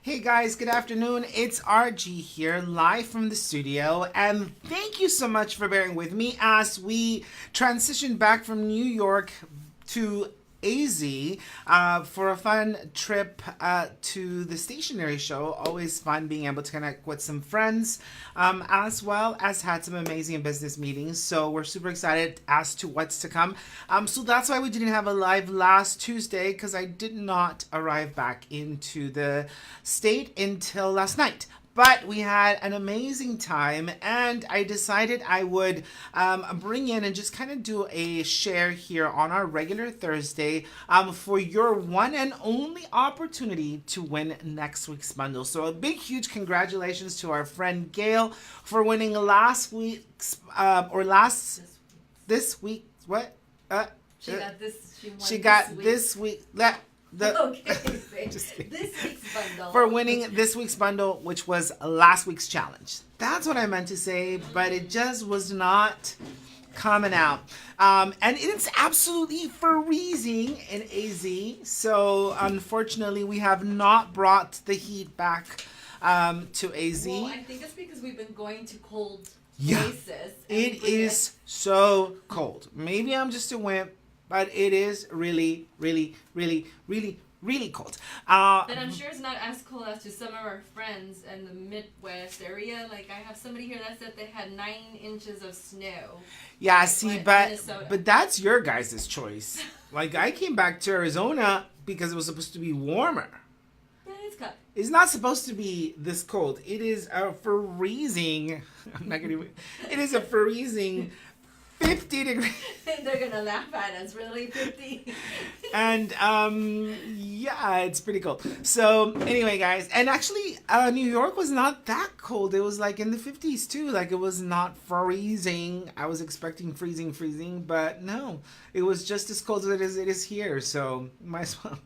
Hey guys, good afternoon. It's RG here, live from the studio, and thank you so much for bearing with me as we transition back from New York to AZ for a fun trip to the stationery show. Always fun being able to connect with some friends, as well as had some amazing business meetings. So we're super excited as to what's to come. So that's why we didn't have a live last Tuesday because I did not arrive back into the state until last night. But we had an amazing time, and I decided I would bring in and just kind of do a share here on our regular Thursday for your one and only opportunity to win next week's bundle. So a big, huge congratulations to our friend Gail for winning last week's this week. What? She got this. She got this week. Okay, this week's bundle. For winning this week's bundle, which was last week's challenge. That's what I meant to say, but it just was not coming out. And it's absolutely freezing in AZ. So unfortunately, we have not brought the heat back to AZ. Well, I think it's because we've been going to cold places. It is so cold. Maybe I'm just a wimp, but it is really, really, really, really, really cold. But I'm sure it's not as cold as to some of our friends in the Midwest area. Like I have somebody here that said they had 9 inches of snow. Yeah, see, but that's your guys' choice. Like I came back to Arizona because it was supposed to be warmer. Yeah, it's cold. It's not supposed to be this cold. It is a freezing. I'm not gonna. It is a freezing 50 degrees. They're gonna laugh at us, really, 50. And yeah, it's pretty cold. So anyway, guys, and actually New York was not that cold. It was like in the 50s too. Like it was not freezing. I was expecting freezing, but no, it was just as cold as it is here. So might as well.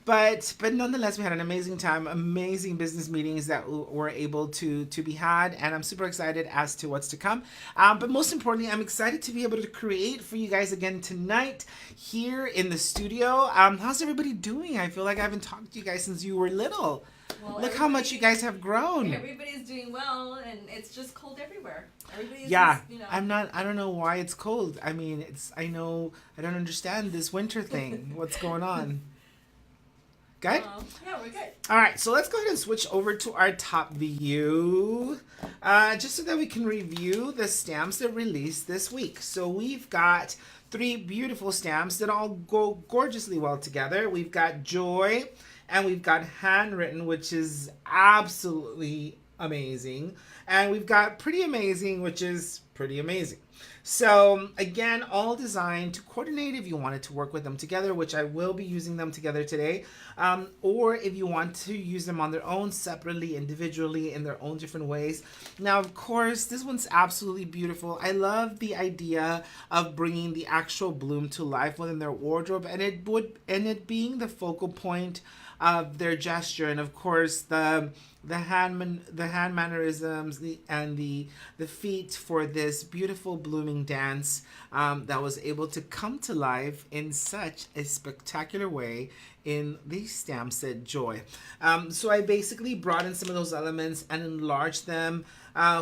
But nonetheless, we had an amazing time, amazing business meetings that were able to be had, and I'm super excited as to what's to come. But most importantly, I'm excited to be able to create for you guys again tonight here in the studio. How's everybody doing? I feel like I haven't talked to you guys since you were little. Well, look how much you guys have grown. Everybody's doing well, and it's just cold everywhere. Everybody's yeah, just, I don't know why it's cold. I mean, I don't understand this winter thing. What's going on? Good? Yeah, we're good. All right, so let's go ahead and switch over to our top view, just so that we can review the stamps that released this week. So we've got 3 beautiful stamps that all go gorgeously well together. We've got Joy, and we've got Handwritten, which is absolutely amazing. And we've got Pretty Amazing, which is pretty amazing. So again, all designed to coordinate if you wanted to work with them together, which I will be using them together today, or if you want to use them on their own, separately, individually, in their own different ways. Now, of course, this one's absolutely beautiful. I love the idea of bringing the actual bloom to life within their wardrobe, and it being the focal point of their gesture, and of course the hand mannerisms, the feet for this beautiful blooming dance that was able to come to life in such a spectacular way in the stamp set Joy. So I basically brought in some of those elements and enlarged them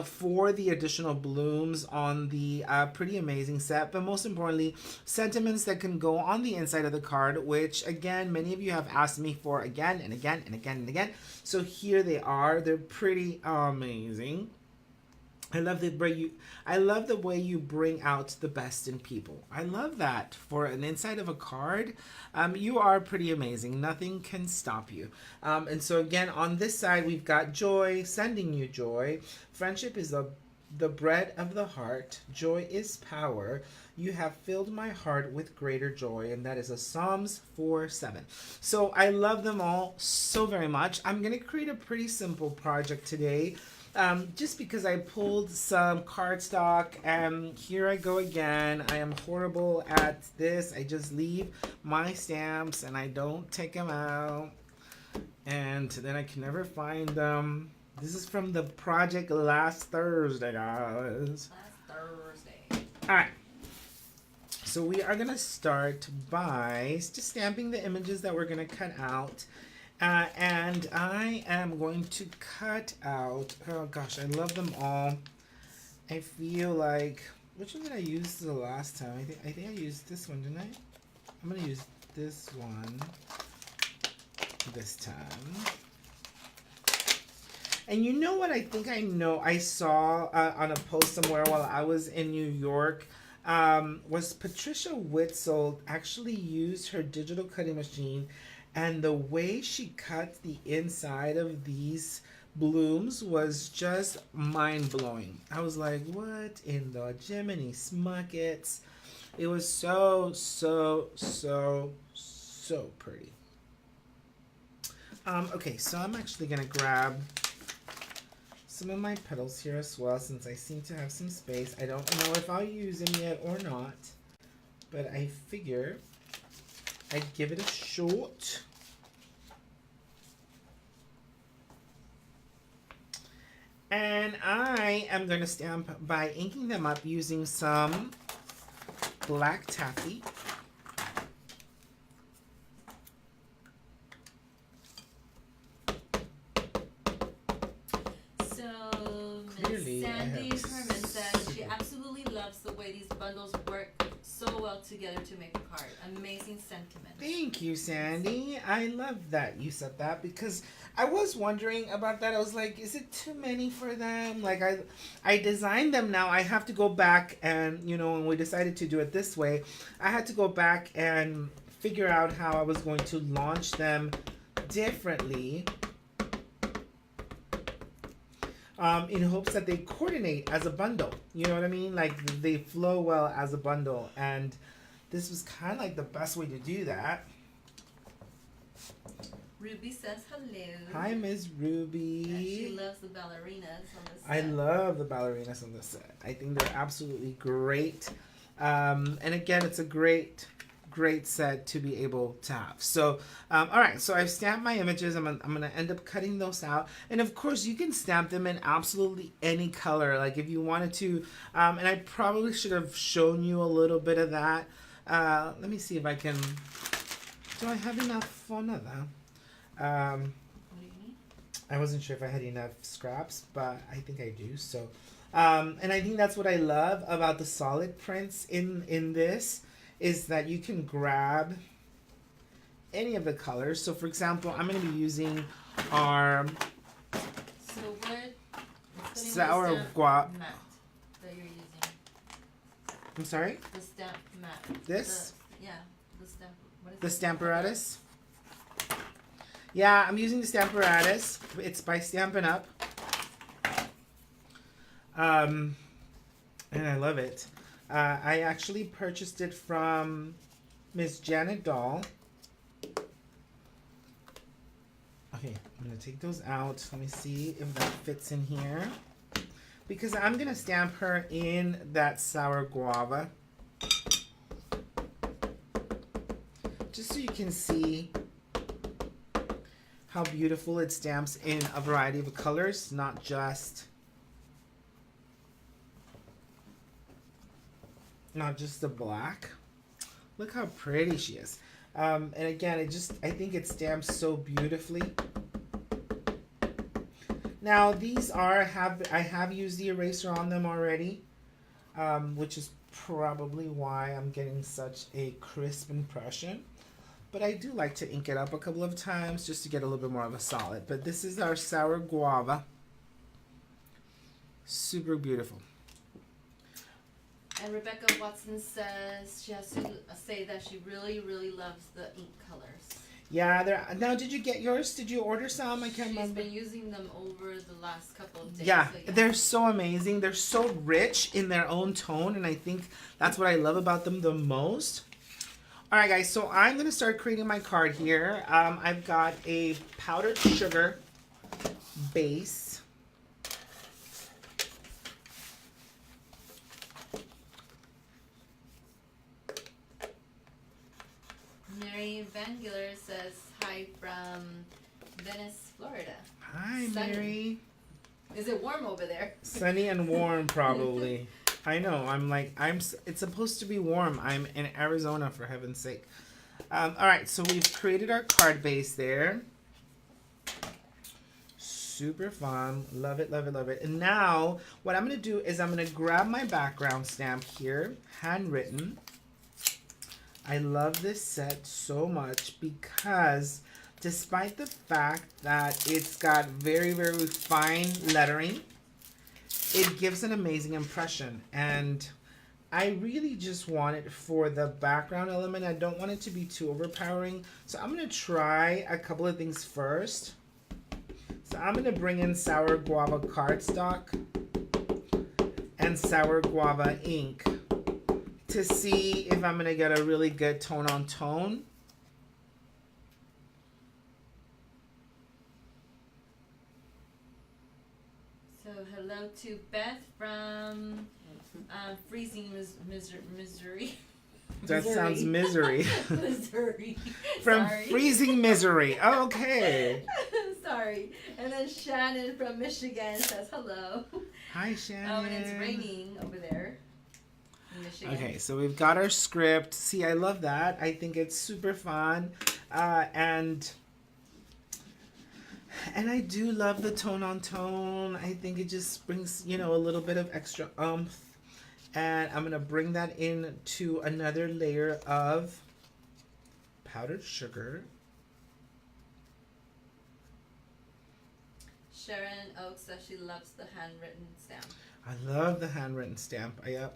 for the additional blooms on the Pretty Amazing set, but most importantly, sentiments that can go on the inside of the card, which again, many of you have asked me for again and again and again and again. So here they are. They're pretty amazing. I love the way you bring out the best in people. I love that for an inside of a card. You are pretty amazing. Nothing can stop you. And so again, on this side, we've got Joy, sending you joy. Friendship is the bread of the heart. Joy is power. You have filled my heart with greater joy. And that is a Psalms 4:7. So I love them all so very much. I'm going to create a pretty simple project today. Just because I pulled some cardstock, and here I go again. I am horrible at this. I just leave my stamps and I don't take them out, and then I can never find them. This is from the project last Thursday, guys. Last Thursday. All right. So we are going to start by just stamping the images that we're going to cut out. And I am going to cut out, oh gosh, I love them all. I feel like, which one did I use the last time? I think I used this one, didn't I? I'm going to use this one this time. And you know what I think I saw on a post somewhere while I was in New York, was Patricia Whitsold actually used her digital cutting machine, and the way she cut the inside of these blooms was just mind-blowing. I was like, what in the Jiminy Smuckets? It was so pretty. Okay, so I'm actually gonna grab some of my petals here as well, since I seem to have some space. I don't know if I'll use them yet or not, but I figure I'd give it a shot. And I am going to stamp by inking them up using some black taffy. Miss Sandy Herman says she absolutely loves the way these bundles work so well together to make a card. Amazing sentiment. Thank you, Sandy. I love that you said that, because I was wondering about that. I was like, is it too many for them? Like, I designed them now. I have to go back and, you know, when we decided to do it this way, I had to go back and figure out how I was going to launch them differently. In hopes that they coordinate as a bundle. You know what I mean? Like, they flow well as a bundle. And this was kind of like the best way to do that. Ruby says hello. Hi, Miss Ruby. And she loves the ballerinas on the set. I love the ballerinas on the set. I think they're absolutely great. And again, it's a great set to be able to have. So, all right, so I've stamped my images. I'm gonna end up cutting those out. And of course, you can stamp them in absolutely any color. Like if you wanted to, and I probably should have shown you a little bit of that. Let me see if I can, do I have enough for another? What do you need? I wasn't sure if I had enough scraps, but I think I do. So, and I think that's what I love about the solid prints in this, is that you can grab any of the colors. So for example, I'm going to be using our sour guava. Matte that you're using. I'm sorry? The stamp matte. This? The stamp. What is The it? Stamparatus. Yeah, I'm using the Stamparatus. It's by Stampin' Up. And I love it. I actually purchased it from Miss Janet Dahl. Okay, I'm going to take those out. Let me see if that fits in here. Because I'm going to stamp her in that sour guava. Just so you can see how beautiful it stamps in a variety of colors, not just the black. Look how pretty she is. And again, I think it stamps so beautifully. Now these I have used the eraser on them already, which is probably why I'm getting such a crisp impression. But I do like to ink it up a couple of times just to get a little bit more of a solid. But this is our sour guava. Super beautiful. And Rebecca Watson says she has to say that she really, really loves the ink colors. Yeah, now did you get yours? Did you order some? I can't remember. She's been using them over the last couple of days. Yeah, so they're so amazing. They're so rich in their own tone, and I think that's what I love about them the most. All right, guys, so I'm going to start creating my card here. I've got a powdered sugar base. Mary Vangular says hi from Venice, Florida. Hi, Sunny. Mary. Is it warm over there? Sunny and warm, probably. I know. It's supposed to be warm. I'm in Arizona, for heaven's sake. All right, so we've created our card base there. super fun. Love it, love it, love it. And now what I'm going to do is I'm going to grab my background stamp here, handwritten. I love this set so much because despite the fact that it's got very, very fine lettering, it gives an amazing impression. And I really just want it for the background element. I don't want it to be too overpowering. So I'm going to try a couple of things first. So I'm going to bring in Sour Guava cardstock and Sour Guava ink to see if I'm going to get a really good tone on tone. So hello to Beth from freezing Missouri. That sounds misery. Missouri. From Sorry. freezing misery. Okay. Sorry. And then Shannon from Michigan says hello. Hi, Shannon. Oh, and it's raining over there in Michigan. Okay, so we've got our script. See, I love that. I think it's super fun. And I do love the tone on tone. I think it just brings, you know, a little bit of extra oomph. And I'm going to bring that in to another layer of powdered sugar. Sharon Oaks says she loves the handwritten stamp. I love the handwritten stamp. I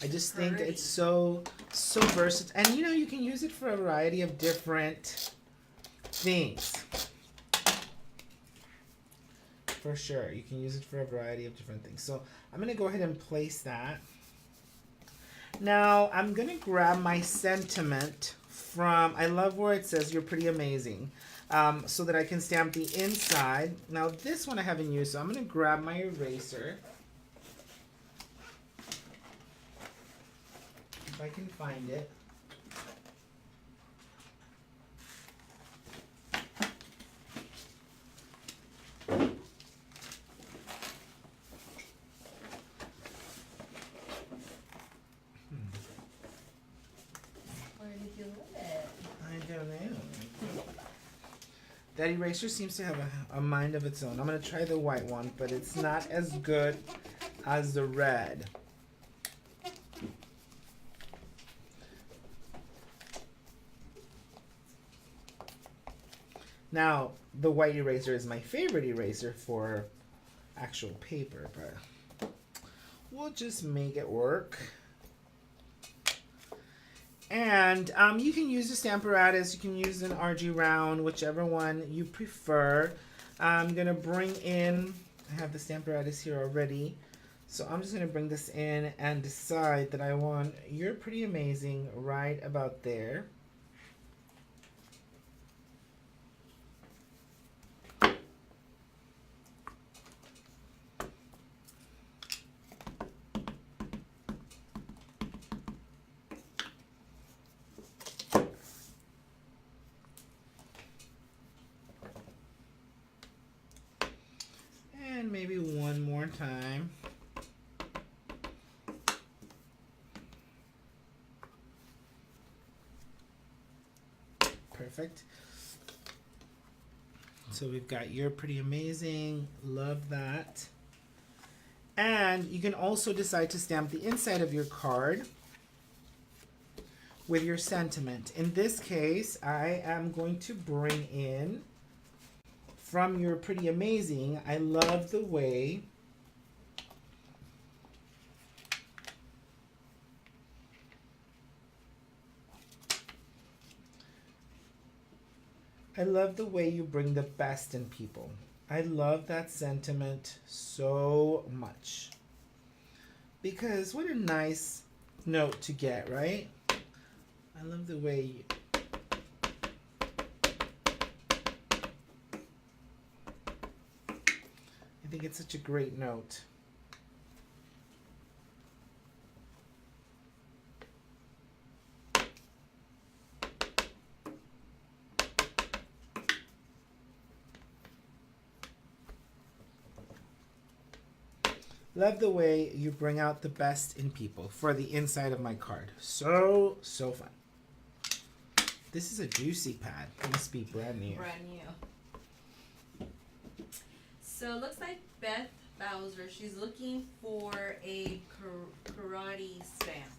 just think Pretty. it's so versatile. And you know, you can use it for a variety of different things. For sure. You can use it for a variety of different things. So I'm going to go ahead and place that. Now I'm going to grab my sentiment from, I love where it says you're pretty amazing, so that I can stamp the inside. Now this one I haven't used, so I'm going to grab my eraser. If I can find it. Where did you leave it? I don't know. That eraser seems to have a mind of its own. I'm going to try the white one, but it's not as good as the red. Now, the white eraser is my favorite eraser for actual paper, but we'll just make it work. And you can use a Stamparatus, you can use an RG round, whichever one you prefer. I'm going to bring in, I have the Stamparatus here already, so I'm just going to bring this in and decide that I want You're Pretty Amazing right about there. And maybe one more time. Perfect. So we've got You're Pretty Amazing. Love that. And you can also decide to stamp the inside of your card with your sentiment. In this case, I am going to bring in from You're Pretty Amazing. I love the way you bring the best in people. I love that sentiment so much. Because what a nice note to get, right? I love the way you... I think it's such a great note. Love the way you bring out the best in people for the inside of my card. So fun. This is a juicy pad. It must be brand new. Brand new. So it looks like Beth Bowser, she's looking for a karate stamp.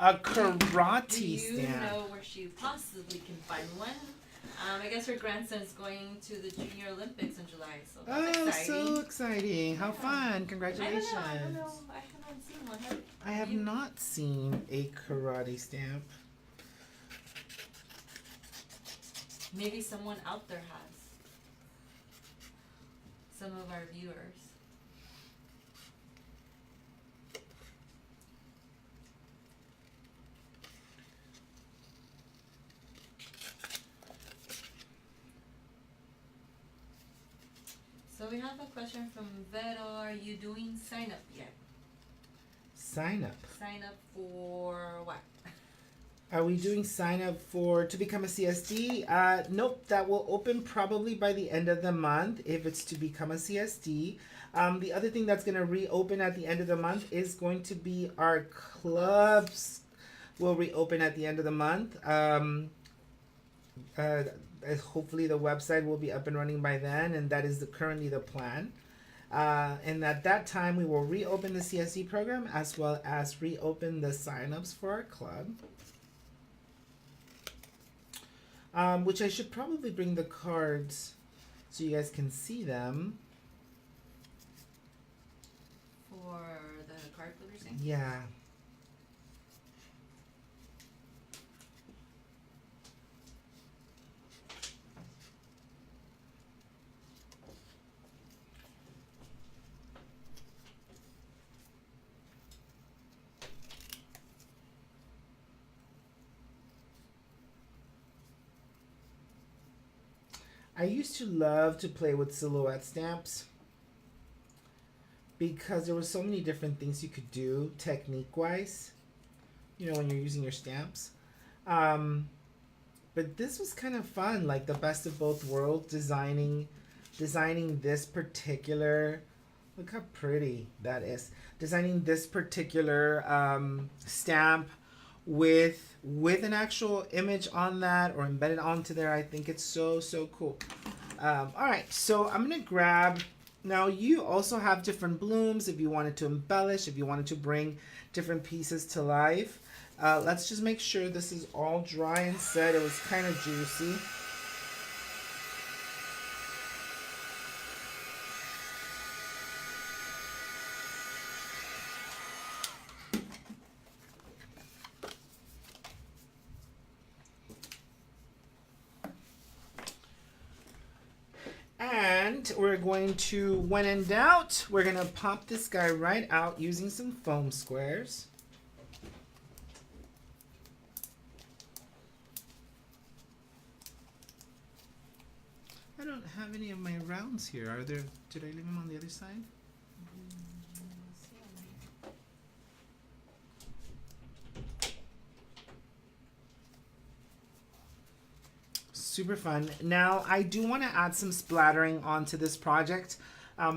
A karate Do you stamp. know where she possibly can find one? I guess her grandson's going to the Junior Olympics in July, so that's exciting. So exciting. How fun. Congratulations. I don't know. I haven't seen one. I have not seen a karate stamp. Maybe someone out there has. Some of our viewers. So we have a question from Vero. Are you doing sign up yet? Sign up. Sign up for what? Are we doing sign up to become a CSD? Nope, that will open probably by the end of the month if it's to become a CSD. The other thing that's going to reopen at the end of the month is going to be our clubs will reopen at the end of the month. Hopefully the website will be up and running by then, and that is currently the plan. And at that time, we will reopen the CSD program as well as reopen the signups for our club. Which I should probably bring the cards so you guys can see them. For the card flippers thing? Yeah. I used to love to play with silhouette stamps because there were so many different things you could do technique-wise, you know, when you're using your stamps. But this was kind of fun, like the best of both worlds, designing this particular, look how pretty that is, designing this particular stamp with an actual image on that or embedded onto there. I think it's so cool. All right, so I'm gonna grab, now you also have different blooms if you wanted to embellish, if you wanted to bring different pieces to life. Let's just make sure this is all dry and set. It was kind of juicy. And we're going to, when in doubt, we're going to pop this guy right out using some foam squares. I don't have any of my rounds here. Are there? Did I leave them on the other side? Super fun. Now, I do want to add some splattering onto this project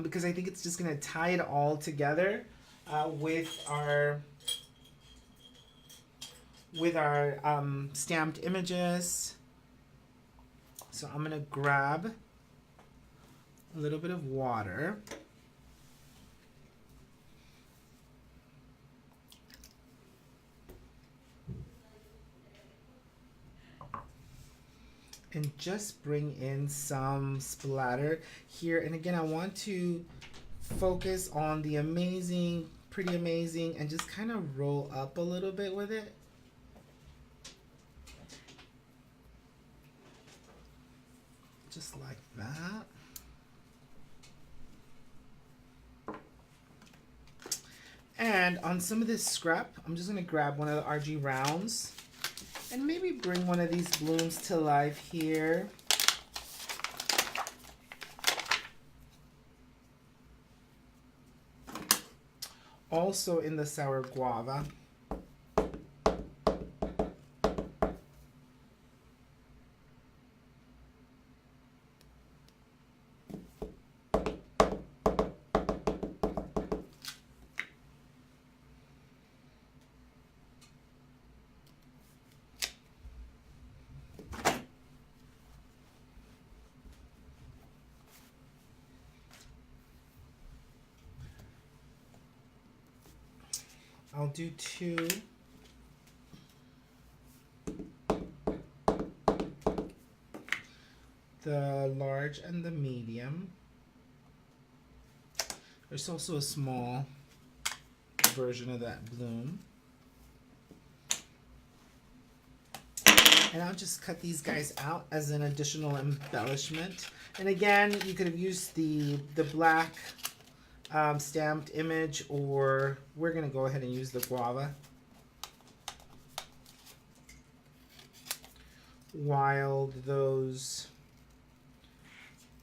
because I think it's just going to tie it all together with our stamped images. So I'm going to grab a little bit of water. And just bring in some splatter here. And again, I want to focus on the amazing, pretty amazing, and just kind of roll up a little bit with it. Just like that. And on some of this scrap, I'm just gonna grab one of the RG rounds and maybe bring one of these blooms to life here. Also in the sour guava. I'll do 2. The large and the medium. There's also a small version of that bloom. And I'll just cut these guys out as an additional embellishment. And again, you could have used the black stamped image, or we're going to go ahead and use the guava. While those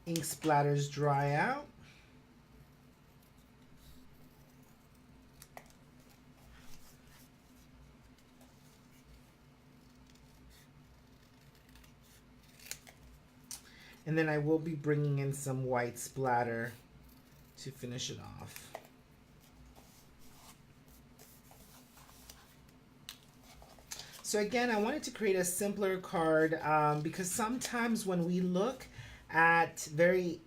ink splatters dry out. And then I will be bringing in some white splatter to finish it off. So again, I wanted to create a simpler card because sometimes when we look at very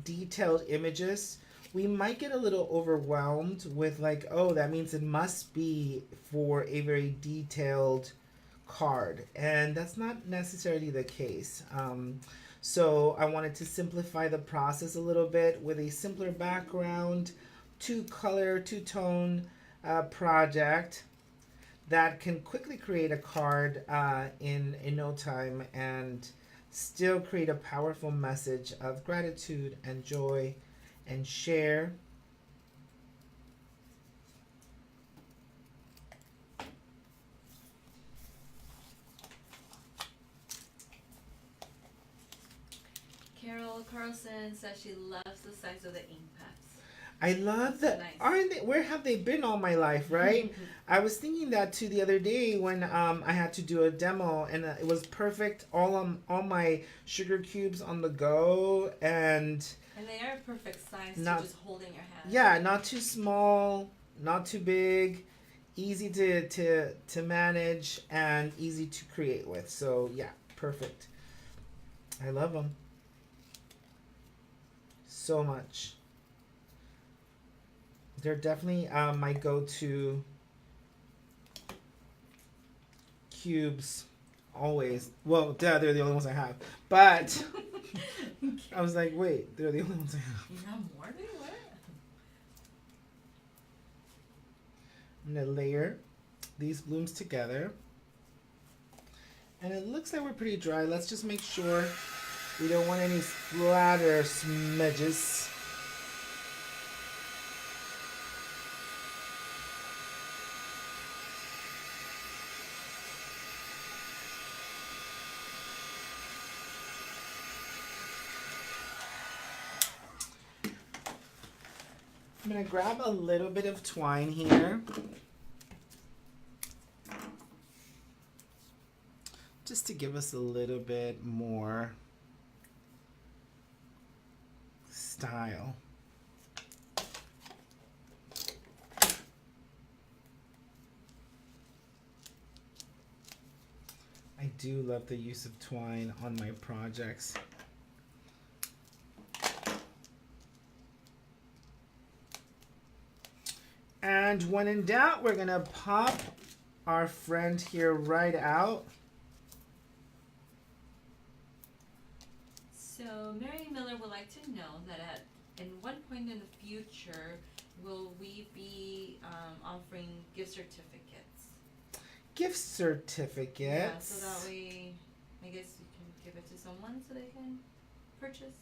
detailed images, we might get a little overwhelmed with like, oh, that means it must be for a very detailed card. And that's not necessarily the case. So I wanted to simplify the process a little bit with a simpler background, 2-color, 2-tone project that can quickly create a card in no time and still create a powerful message of gratitude and joy and share. Carol Carlson says she loves the size of the ink pads. I love that. Nice. Aren't they? Where have they been all my life, right? I was thinking that too the other day when I had to do a demo, and it was perfect. All my sugar cubes on the go, and they are perfect size not, to just hold in your hand. Yeah, not too small, not too big, easy to manage, and easy to create with. So yeah, perfect. I love them so much. They're definitely my go-to cubes always. Well, they're the only ones I have. But I was like, wait, they're the only ones I have. You have more than what? I'm going to layer these blooms together. And it looks like we're pretty dry. Let's just make sure we don't want any splatter smudges. I'm going to grab a little bit of twine here. Just to give us a little bit more style. I do love the use of twine on my projects. And when in doubt, we're going to pop our friend here right out. So Mary Miller would like to know that at one point in the future, will we be offering gift certificates? Gift certificates? Yeah, so that way, I guess you can give it to someone so they can purchase.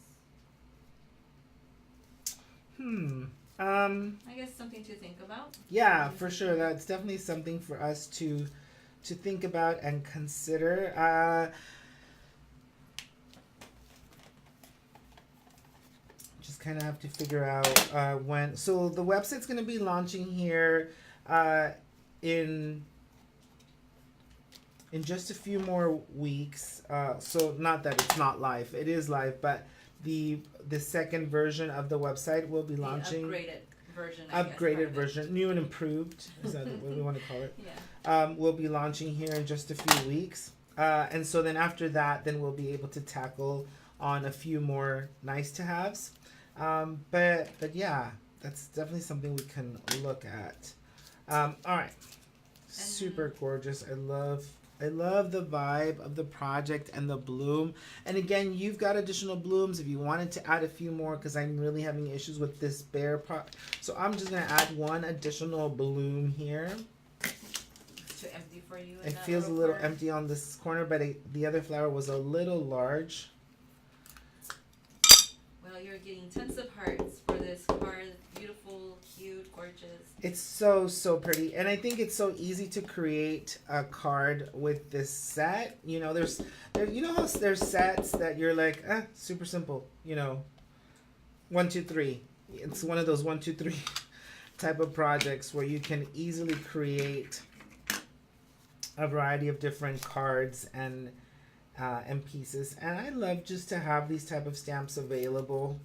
I guess something to think about. Yeah, for sure. That's definitely something for us to think about and consider. Just kind of have to figure out when. So the website's going to be launching here in just a few more weeks. So not that it's not live. It is live, but the second version of the website will be launching. The upgraded version. Upgraded version, new and improved. Is that what we want to call it? Yeah. Will be launching here in just a few weeks, and so then after that, then we'll be able to tackle on a few more nice to haves. But yeah, that's definitely something we can look at. All right. Super gorgeous. I love the vibe of the project and the bloom. And again, you've got additional blooms if you wanted to add a few more, because I'm really having issues with this bare pot. So I'm just gonna add one additional bloom here. Too empty for you. It feels a little empty on this corner, but the other flower was a little large. Well, you're getting tons of hearts for this card. Beautiful, cute, gorgeous. It's so pretty, and I think it's so easy to create a card with this set. You know, you know how there's sets that you're like, super simple. You know, 1, 2, 3. It's one of those 1, 2, 3 type of projects where you can easily create a variety of different cards and pieces. And I love just to have these type of stamps available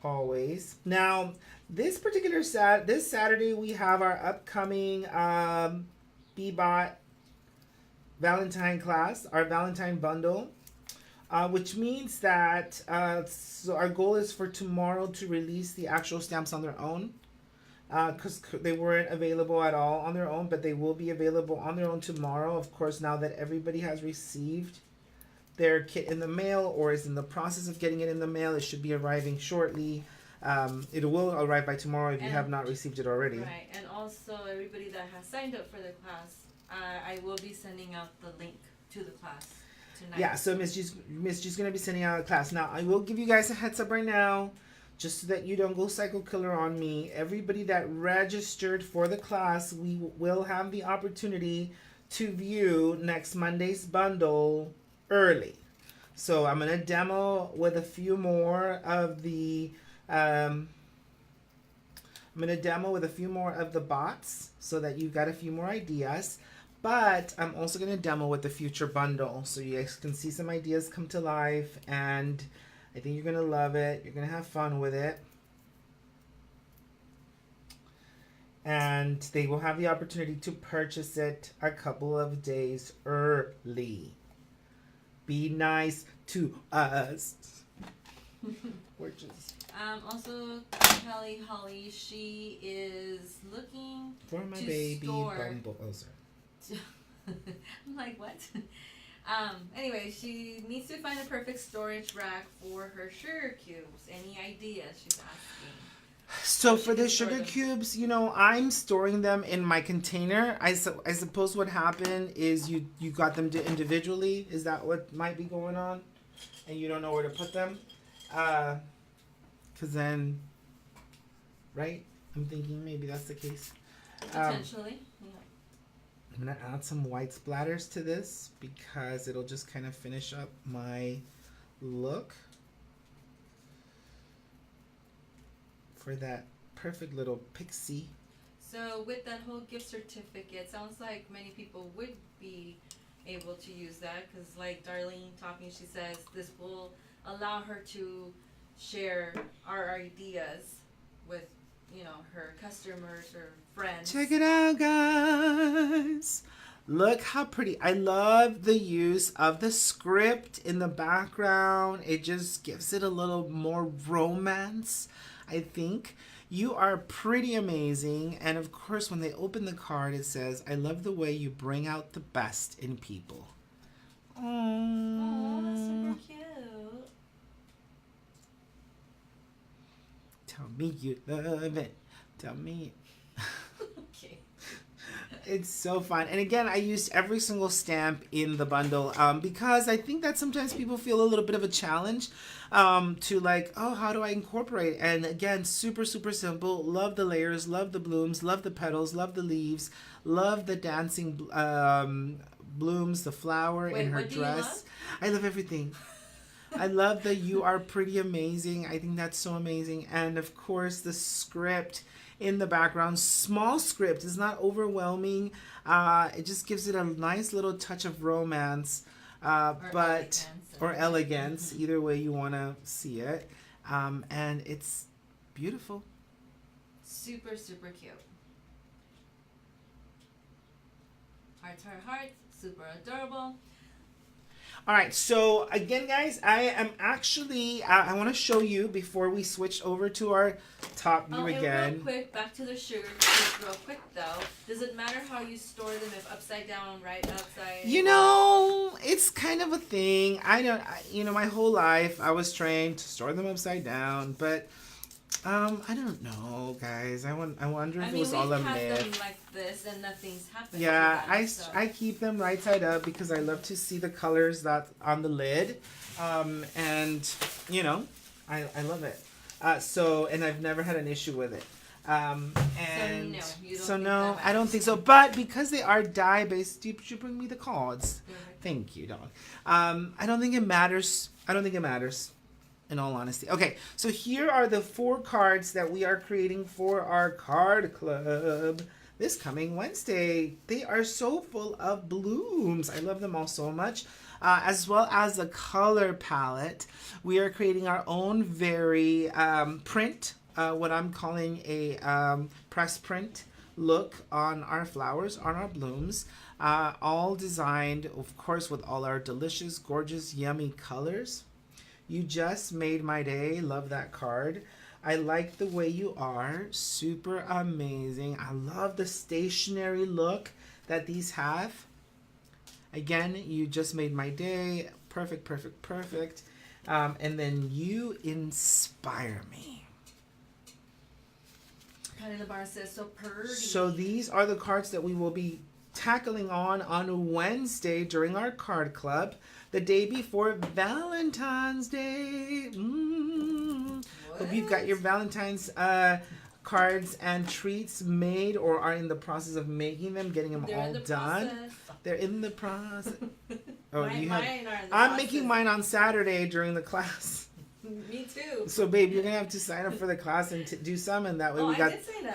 always. Now, this particular this Saturday we have our upcoming Bebot Valentine class, our Valentine bundle, which means that so our goal is for tomorrow to release the actual stamps on their own, because they weren't available at all on their own, but they will be available on their own tomorrow. Of course, now that everybody has received their kit in the mail or is in the process of getting it in the mail, it should be arriving shortly. It will arrive by tomorrow if you have not received it already. Right, and also everybody that has signed up for the class, I will be sending out the link to the class tonight. Yeah, so Miss G's going to be sending out a class. Now, I will give you guys a heads up right now, just so that you don't go psycho killer on me. Everybody that registered for the class, we will have the opportunity to view next Monday's bundle early. So I'm going to demo with a few more of the bots so that you've got a few more ideas. But I'm also going to demo with the future bundle so you guys can see some ideas come to life, and I think you're going to love it. You're going to have fun with it. And they will have the opportunity to purchase it a couple of days early. Be nice to us. Gorgeous. Also, Kelly Holly, she is looking for my to baby store. bumble. Oh, sorry. I'm like, what? Anyway, she needs to find a perfect storage rack for her sugar cubes. Any ideas? She's asking. So for the sugar cubes, you know, I'm storing them in my container. I suppose what happened is you got them individually. Is that what might be going on? And you don't know where to put them? Because then, right? I'm thinking maybe that's the case. Potentially, yeah. I'm going to add some white splatters to this because it'll just kind of finish up my look for that perfect little pixie. So with that whole gift certificate, sounds like many people would be able to use that, because like Darlene talking, she says this will allow her to share our ideas with, you know, her customers or friends. Check it out, guys. Look how pretty. I love the use of the script in the background. It just gives it a little more romance, I think. You are pretty amazing. And of course, when they open the card, it says, I love the way you bring out the best in people. Oh, that's super cute. Tell me you love it. Tell me. Okay. It's so fun. And again, I used every single stamp in the bundle because I think that sometimes people feel a little bit of a challenge to like, oh, how do I incorporate? And again, super, super simple. Love the layers, love the blooms, love the petals, love the leaves, love the dancing blooms, the flower in her dress. I love everything. I love that you are pretty amazing. I think that's so amazing. And of course, the script in the background, small script, is not overwhelming. It just gives it a nice little touch of romance, or elegance, either way you want to see it. And it's beautiful. Super, super cute. Heart, heart, heart. Super adorable. All right, so again, guys, I am actually, I want to show you before we switch over to our top view and again. real quick, back to the sugar cubes real quick though. Does it matter how you store them, if upside down, right upside? You know, it's kind of a thing. I don't, my whole life I was trained to store them upside down, but I don't know, guys. I wonder if it was all a myth. Them myth. like this and nothing's happened. Yeah, to them, so. I keep them right side up because I love to see the colors that on the lid, and I love it. And I've never had an issue with it. And no, I don't think so. But because they are dye based, you should bring me the cards. Thank you, dog. I don't think it matters. In all honesty. Okay, so here are the 4 cards that we are creating for our card club this coming Wednesday. They are so full of blooms. I love them all so much. As well as the color palette. We are creating our own very print, what I'm calling a press print look on our flowers, on our blooms. All designed, of course, with all our delicious, gorgeous, yummy colors. You just made my day. Love that card. I like the way you are. Super amazing. I love the stationary look that these have. Again, you just made my day. Perfect, perfect, perfect. And then you inspire me. Patty the bar says so pretty. So these are the cards that we will be tackling on Wednesday during our card club. The day before Valentine's Day. Hope you've got your Valentine's cards and treats made or are in the process of making them, getting them all done. They're in the process. Oh, I'm making mine on Saturday during the class. Me too. So, babe, you're gonna have to sign up for the class and do some, and that way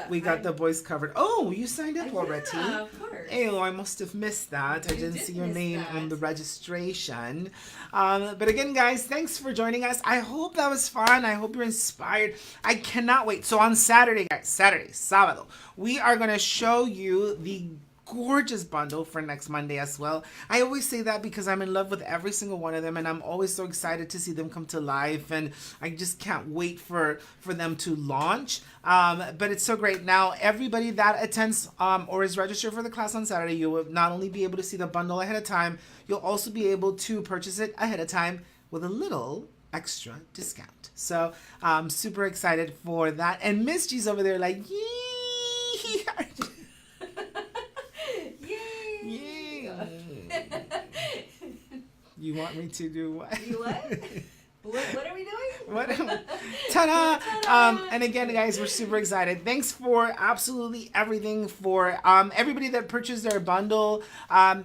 we got the boys covered. Oh, you signed up already? Yeah, of course. Oh, I must have missed that. I didn't see your name on the registration. But again, guys, thanks for joining us. I hope that was fun. I hope you're inspired. I cannot wait. So on Saturday, guys, sábado, we are gonna show you the gorgeous bundle for next Monday as well. I always say that because I'm in love with every single one of them, and I'm always so excited to see them come to life, and I just can't wait for them to launch. But it's so great. Now, everybody that attends or is registered for the class on Saturday, you will not only be able to see the bundle ahead of time, you'll also be able to purchase it ahead of time with a little extra discount. So I'm super excited for that. And Miss G's over there like, yee! You want me to do what? You what? What are we doing? What? Ta-da! Ta-da! And again, guys, we're super excited. Thanks for absolutely everything for everybody that purchased their bundle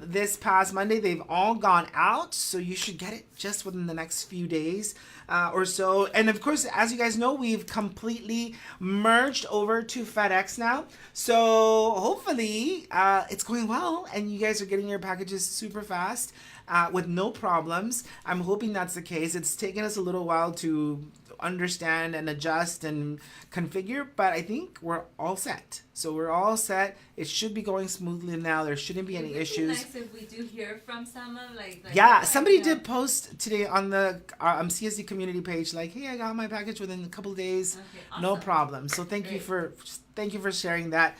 this past Monday. They've all gone out, so you should get it just within the next few days or so. And of course, as you guys know, we've completely merged over to FedEx now. So hopefully it's going well, and you guys are getting your packages super fast. With no problems. I'm hoping that's the case. It's taken us a little while to understand and adjust and configure, but I think we're all set. So we're all set. It should be going smoothly now. There shouldn't be any issues. It would be nice if we do hear from someone. Yeah, somebody did post today on the CSD community page like, hey, I got my package within a couple of days. Okay, awesome. No problem. So thank you for sharing that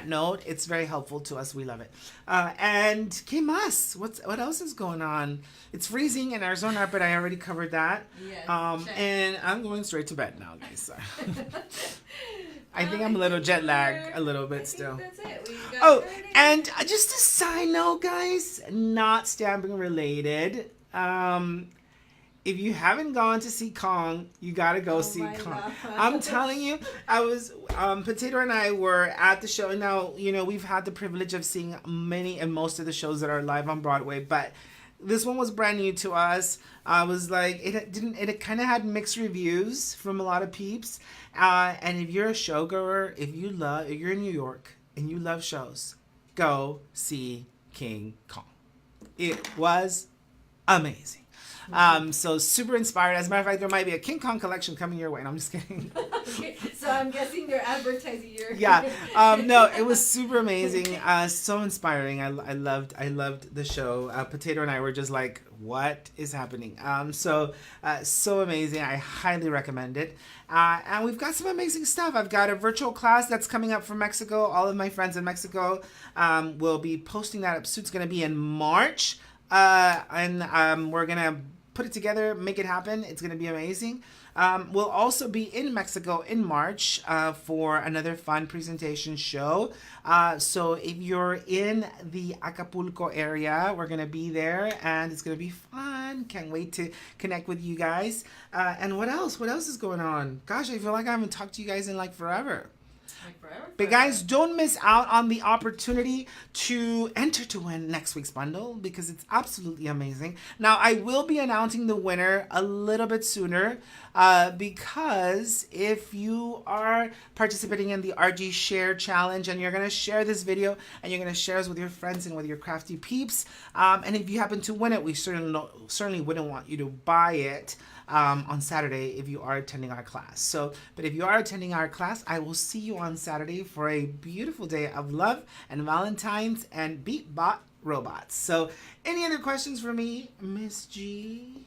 note. It's very helpful to us. We love it. And ¿qué más? What else is going on? It's freezing in Arizona, but I already covered that. Yes, and I'm going straight to bed now, guys. I think I'm a little jet lagged a little bit still. That's it. Oh, and just a side note, guys, not stamping related. If you haven't gone to see Kong, you gotta go see Kong. God. I'm telling you, I was Potato and I were at the show. Now, we've had the privilege of seeing many and most of the shows that are live on Broadway, but this one was brand new to us. I was like, it kind of had mixed reviews from a lot of peeps. And if you're a showgoer, if you're in New York and you love shows, go see King Kong. It was amazing. So super inspired. As a matter of fact, there might be a King Kong collection coming your way. And I'm just kidding. Okay, so I'm guessing they're advertising your. Yeah. No, it was super amazing. So inspiring. I loved the show. Potato and I were just like, what is happening. So amazing. I highly recommend it. And we've got some amazing stuff. I've got a virtual class that's coming up from Mexico. All of my friends in Mexico will be posting that up soon. It's going to be in March. And we're going to put it together, make it happen. It's going to be amazing. We'll also be in Mexico in March for another fun presentation show. So if you're in the Acapulco area, we're going to be there and it's going to be fun. Can't wait to connect with you guys. And what else? What else is going on? Gosh, I feel like I haven't talked to you guys in like forever. But guys, don't miss out on the opportunity to enter to win next week's bundle because it's absolutely amazing. Now, I will be announcing the winner a little bit sooner because if you are participating in the RG Share Challenge and you're going to share this video and you're going to share this with your friends and with your crafty peeps, and if you happen to win it, we certainly wouldn't want you to buy it on Saturday if you are attending our class. But if you are attending our class, I will see you on Saturday for a beautiful day of love and Valentine's and Beat Bot Robots. So, any other questions for me, Miss G?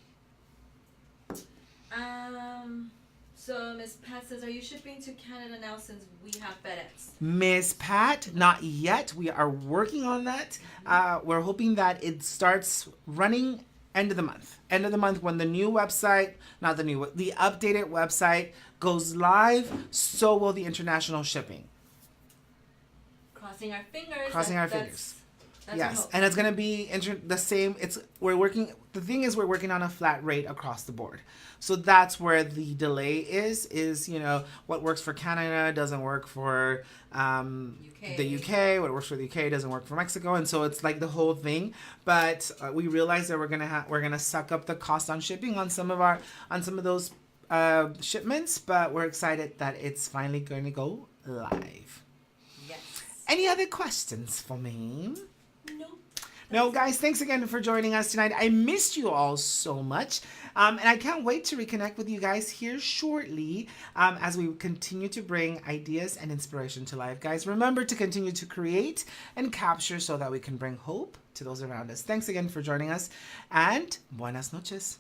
So Miss Pat says, are you shipping to Canada now since we have FedEx? Miss Pat, not yet. We are working on that. We're hoping that it starts running end of the month. End of the month when the new website, the updated website goes live, so will the international shipping. Crossing our fingers. Crossing our fingers. That's yes, and it's gonna be the same. We're working. The thing is, we're working on a flat rate across the board. So that's where the delay is. What works for Canada doesn't work for the UK. What works for the UK doesn't work for Mexico, and so it's like the whole thing. But we realize that we're gonna suck up the cost on shipping on some of those shipments. But we're excited that it's finally going to go live. Yes. Any other questions for me? No, guys, thanks again for joining us tonight. I missed you all so much. And I can't wait to reconnect with you guys here shortly as we continue to bring ideas and inspiration to life. Guys, remember to continue to create and capture so that we can bring hope to those around us. Thanks again for joining us and buenas noches.